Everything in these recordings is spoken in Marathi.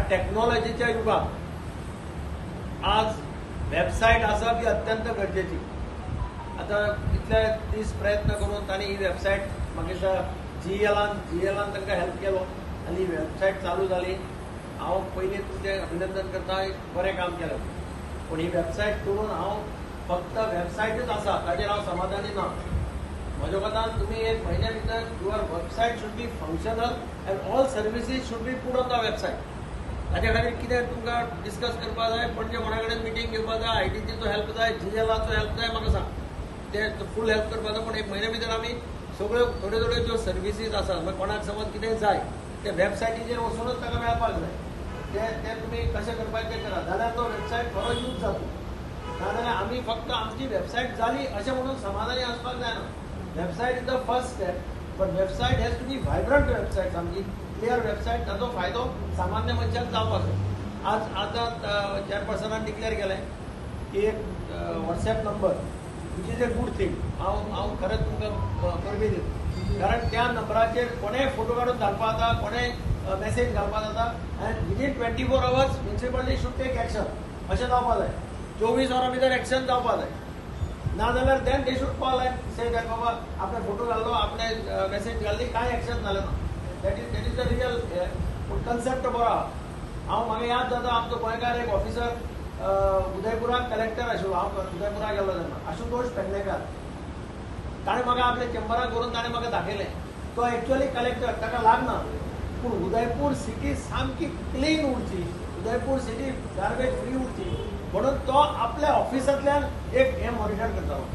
टेक्नॉलॉजीच्या युगात आज वेबसाईट आसप ही अत्यंत गरजेची. आता इतले दीस प्रयत्न करून तांणी ही वेबसाईट म्हाका दिसता जीएलान तांकां हेल्प केलो आनी ही वेबसाईट चालू जाली. हांव पयलीं तुमचें अभिनंदन करता, एक बरें काम केलें. पूण ही वेबसाईट करून हांव फक्त वेबसाईटच आसा ताचेर हांव समाधानी ना. म्हज्या कोतान तुमी एक म्हयन्या भितर your website should be functional end all services should be put on the website. ताचे खातीर कितें तुमकां डिस्कस करपा जाय, पणजे कोणा कडेन मिटींग घेवपा जाय, आयटीचो हेल्प जाय, जीएलाचो हेल्प जाय, म्हाका सांग. ते फूल हेल्प करपा जाय. पूण एक म्हयन्या भितर आमी सगळ्यो थोड्यो थोड्यो ज्यो सर्विसीस आसा, मागीर कोणाक समज कितें जाय ते वेबसायटीचेर वचूनच ताका मेळपाक जाय. ते तुमी कशें करपाचें तें करा, जाल्यार तो वेबसायट खरो यूज जाता. नाजाल्यार आमी फक्त आमची वेबसायट जाली अशें म्हणून समाधानी आसपाक जायना. Website is the first step, but website has to be vibrant website, सामकी क्लियर वेबसायट. ताचो फायदो सामान्य मनशाक जावपाक जाय. आज आतां चेअरपर्सनान डिक्लेअर केलें की एक WhatsApp number which is a good thing. हांव खरेंच तुमकां परबी दिता. कारण त्या नंबराचेर कोणेय फोटो काडून धाडपा जाता, कोणेय मेसेज घालपा जाता, and within 24 hours municipality should take action. अशें जावपा जाय. 24 वरां भितर एक्शन जावपा जाय. नाजाल्यार then they should call and say that बाबा आपणे फोटो घाल्लो, आपणे मेसेज घाल्ली, कांय एक्शन जालें ना. That is the real concept बरो आहा. म्हाका याद जाता आमचो गोंयकार एक ऑफिसर उदयपुराक कलेक्टर आशिल्लो. हांव उदयपुराक गेल्लो तेन्ना आशुतोष पेडणेकर. ताणें म्हाका आपल्या चेंबराक व्हरून ताणें म्हाका दाखयलें. तो एक्चुअली कलेक्टर, ताका लागना, पूण उदयपूर सिटी सामकी क्लीन उरची, उदयपूर सिटी गार्बेज फ्री उरची म्हणून तो आपल्या ऑफिसांतल्यान एक हें मॉनिटर करतालो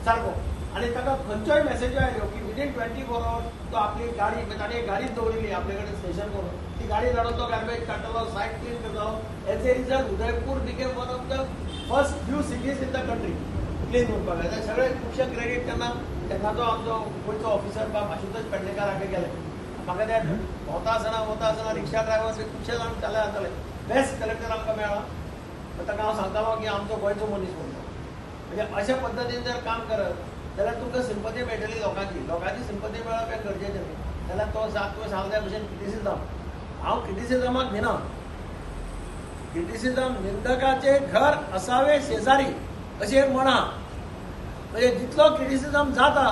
सारको. आनी ताका खंयच्योय मेसेज्यो आयल्यो की विदीन 24 hours तो आपली गाडी, ताणें एक गाडीच दवरिल्ली आपले कडेन स्टेशन करून, ती गाडी धाडून तो गार्बेज काडटालो, सायट क्लीन करतालो. As a result Udaipur became one of the first few cities in the country clean उरपाक जाय. सगळे खुबशे क्रेडीट तेन्नाचो आमचो गोंयचो ऑफिसर बाब आशुतोष पेडणेकाराक गेले. म्हाका ते वता आसतना रिक्षा ड्रायव्हर खुबशे जाण जाले जाताले. बेस्ट कलेक्टर आमकां मेळ्ळा. ताका हांव सांगतालो की आमचो गोंयचो मनीस म्हणून. म्हणजे अशा पद्दतीन जर काम करत जाल्यार तुमकां सिंपथी मेळटली लोकांची सिंपथी मेळप हें गरजेचें न्ही. जाल्यार तो तुवें सांगल्या भशेन क्रिटिसिजम, हांव क्रिटिसिजमाक भिना. क्रिटिसिजम निंदकाचे घर असावे शेजारी अशी एक म्हण आहा. म्हणजे जितलो क्रिटिसिजम जाता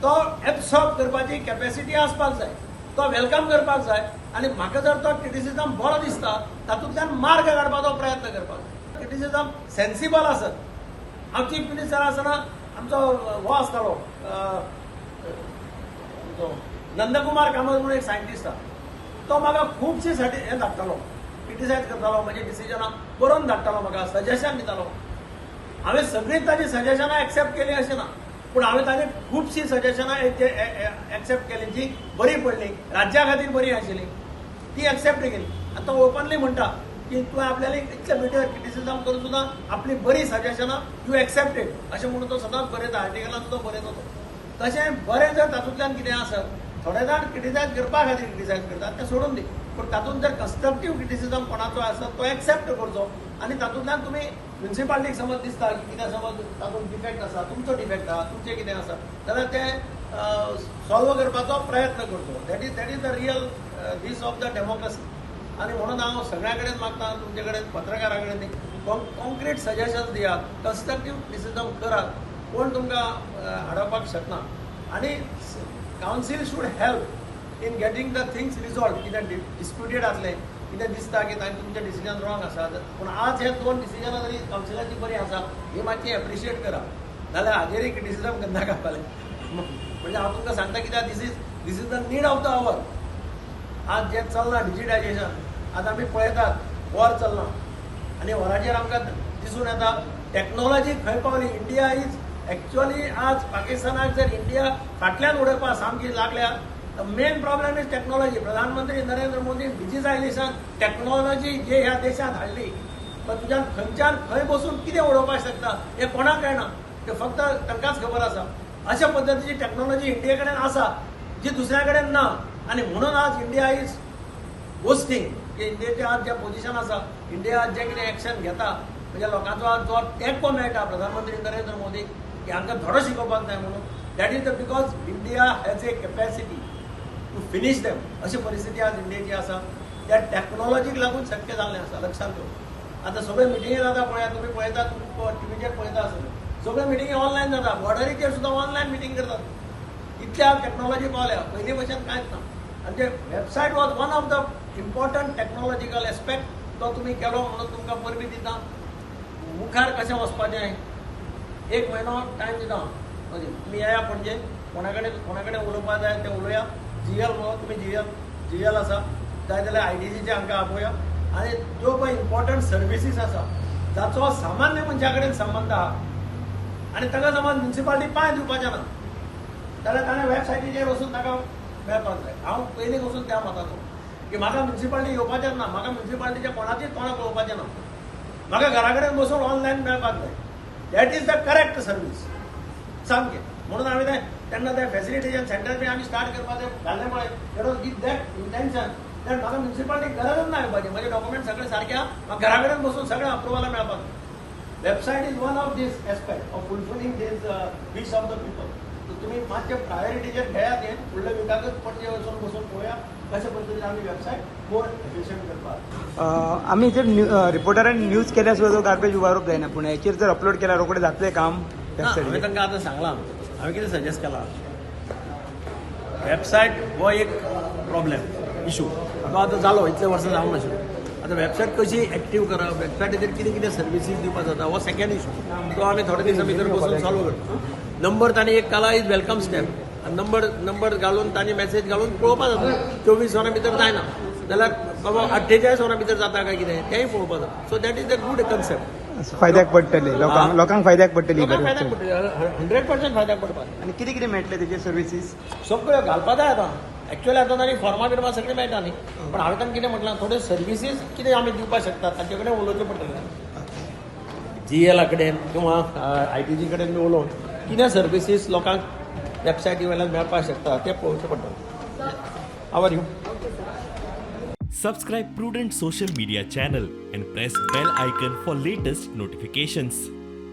तो एब्सॉर्ब करपाची कॅपॅसिटी आसपाक जाय, तो वेलकम करपाक जाय. आनी म्हाका जर तो क्रिटिसिजम बरो दिसता तातूंतल्यान मार्ग काडपाचो प्रयत्न करपाक जाय. क्रिटिसिजम सेन्सिबल आसत. हांव चीफ मिनिस्टर आसतना आमचो हो आसतालो नंदकुमार कामत म्हणून एक सायंटिस्ट आहा. तो म्हाका खुबशी हें धाडटालो, क्रिटिसायज करतालो, म्हणजे डिसिजनां बरोवन धाडटालो, म्हाका सजेशन दितालो. हांवें सगळींच ताची सजेशनां एक्सेप्ट केली अशें ना, पूण हांवें ताची खुबशीं सजेशनां एक्सेप्ट केली जी बरी पडली, राज्या खातीर बरी आशिल्ली, ती एक्सेप्ट केली. आनी तो ओपनली म्हणटा की तुवें आपल्याला इतले भितर क्रिटिसिजम करून सुद्दां आपली बरी सजेशनां यू एक्सेप्टेड अशें म्हणून तो सदांच बरयता. आर्टिकलां सुद्दां बरयता तो. तशें बरें जर तातूंतल्यान कितें आसत, थोडे जाण क्रिटिसायज करपा खातीर क्रिटिसायज करतात, तें सोडून दी. पूण तातूंत जर कन्स्ट्रक्टीव क्रिटिसिजम कोणाचो आसत तो एक्सेप्ट करचो. आनी तातूंतल्यान तुमी म्युनिसिपालिटीक समज दिसता की कितें समज तातूंत डिफेक्ट आसा, तुमचो डिफेक्ट आसा, तुमचें कितें आसा, जाल्यार तें सॉल्व करपाचो प्रयत्न करचो. That is the real these of the democracy. आनी म्हणून हांव सगळ्या कडेन मागता, तुमचे कडेन पत्रकारा कडेन कॉन्क्रीट सजेशन्स दियात, कन्स्ट्रक्टीव क्रिटिसिजम करात. कोण तुमकां हाडपाक शकना. आनी council should help in getting the things resolve. कितें डिस्प्युटेड आसलें, कितें दिसता की तुमचें डिसिजन रॉंग आसा, पूण आज हे 2 डिसिजनां जरी कावन्सिलाची बरी आसा ही मातशी एप्रिशिएट करा, जाल्यार हाजेरय क्रिटिसिजम करनाका आपल्याले. म्हणजे हांव तुमकां सांगता कित्याक this is the need of the hour. आज जें चल्लां डिजिटायजेशन, आज आमी पळयतात वॉर चल्लां आनी वॉराचेर आमकां दिसून येता टॅक्नॉलॉजी खंय पावली. इंडिया इज एक्चुअली आज पाकिस्तानाक जर इंडिया फाटल्यान उडोवपाक सामकी लागल्या. Main problem is technology. प्रधानमंत्री नरेंद्र मोदी डिजिटायजेशन टेक्नॉलॉजी जे ह्या देशांत हाडली, पण तुज्यान खंयच्यान खंय बसून कितें उडोवपाक शकता हें कोणाक कळना. तें फक्त तांकांच खबर आसा. अशा पद्दतीची टेक्नॉलॉजी इंडिये कडेन आसा जी दुसऱ्या कडेन ना. आनी म्हणून आज इंडिया इज बोस्टिंग की इंडियेचें आज जें पोजिशन आसा, इंडिया आज जें कितें एक्शन घेता, म्हणजे लोकांचो आज जो तेंको मेळटा प्रधानमंत्री नरेंद्र मोदीक की हांकां धडो शिकोवपाक जाय म्हणून. That is the because India has a capacity to finish them. अशी परिस्थिती आज इंडियेची आसा. त्या टॅक्नॉलॉजीक लागून शक्य जाल्लें आसा लक्षात घेवं. आतां सगळे मिटिंगे जाता पळया तुमी पळयता टीव्हीचेर पळयता आसतले सगळे मिटिंगे ऑनलायन जाता बॉर्डरीचेर सुद्दां ऑनलायन मिटींग करतात इतल्या टॅक्नॉलॉजी पावल्या पयलीं भशेन कांयच ना. आनी ते website was one of the important technological aspect तो तुमी केलो म्हणून तुमकां परबी दिता. मुखार कशें वचपाचें 1 म्हयनो टायम दिता तुमी येया पणजे कोणा कडेन उलोवपा जाय तें उलोवया. GL म्हणून तुमी GL आसा जाय जाल्यार IDCचे हांकां आपया आनी ज्यो पळय इम्पॉर्टंट सर्विसीस आसा जाचो सामान्य मनशा कडेन संबंद आहा आनी ताका समज म्युन्सिपालिटी पांय दिवपाचें ना जाल्यार ताणें वेबसायटीचेर वचून ताका मेळपाक जाय. हांव पयलीं वचून त्या मताचो की म्हाका म्युन्सिपालिटी येवपाचेंच ना म्हाका म्युन्सिपालिटीच्या कोणाचीच तोंडां पळोवपाचें ना म्हाका घरा कडेन बसून ऑनलायन मेळपाक जाय. That is the correct service सामकें. म्हणून हांवें तेन्ना ते फॅसिलिटेशन सेंटर बी आमी स्टार्ट करपाचें घाल्लें पळय देट was with that intention that म्हाका म्युन्सिपालिटी गरजच ना येवपाची म्हजे डॉक्युमेंट सगळे सारके आहा म्हाका घरा कडेन बसून सगळें अप्रुवलां मेळपाक जाय. Website is one of this aspect of fulfilling this wish of the people. तुमी मातशे प्रायोरिटीचेर घेयात हें फुडल्या विकाकच पणजे वचून बसून पळोवया कशे पद्दतीन आमी वेबसायट मोर एफिशियंट करपाक. आमी जर रिपोर्टरान न्यूज केल्या सुद्दां गार्बेज उबारप जायना पूण हेचेर जर अपलोड केल्यार रोखडें जातलें काम. हांवें तांकां आतां सांगलां हांवें कितें सजेस्ट केलां वेबसायट हो एक प्रॉब्लेम इशू तो आतां जालो इतले वर्सां जावंक नाशिल्लो. आतां वेबसायट कशी एक्टीव करप वेबसायटीचेर कितें कितें सर्विसीस दिवपाक जाता हो सेकंड इशू तो आमी थोडे दिसा भितर बसून सॉल्व करता. नंबर तांणी एक काला इज वेलकम स्टॅम्प नंबर घालून तांणी मेसेज घालून पळोवपा जाता 24 वरां भितर जायना जाल्यार बाबा 48 वरां भितर जाता काय कितें तेंय पळोवपा जाता. So that is a good concept. फायद्याक पडटली लोकांक फायद्याक पडटली 100% फायद्याक पडपाक. आनी कितें कितें मेळटलें तेचे सर्विसीस सगळ्यो घालपा जाय आतां एक्चुअली आतां तांणी फॉर्मा बिर्मा सगळें मेळटा न्ही पण हांवें तांकां कितें म्हटलां थोड्यो सर्विसीस कितें आमी दिवपाक शकतात ताचे कडेन उलोवचें पडटलें. GL कडेन किंवा ITC कडेन बी उलोवन कितें सर्विसीस लोकांक वेबसायटी वयल्यान मेळपाक शकता तें पळोवचें पडटलें. How are you? Subscribe Prudent social media channel and press bell icon for latest notifications.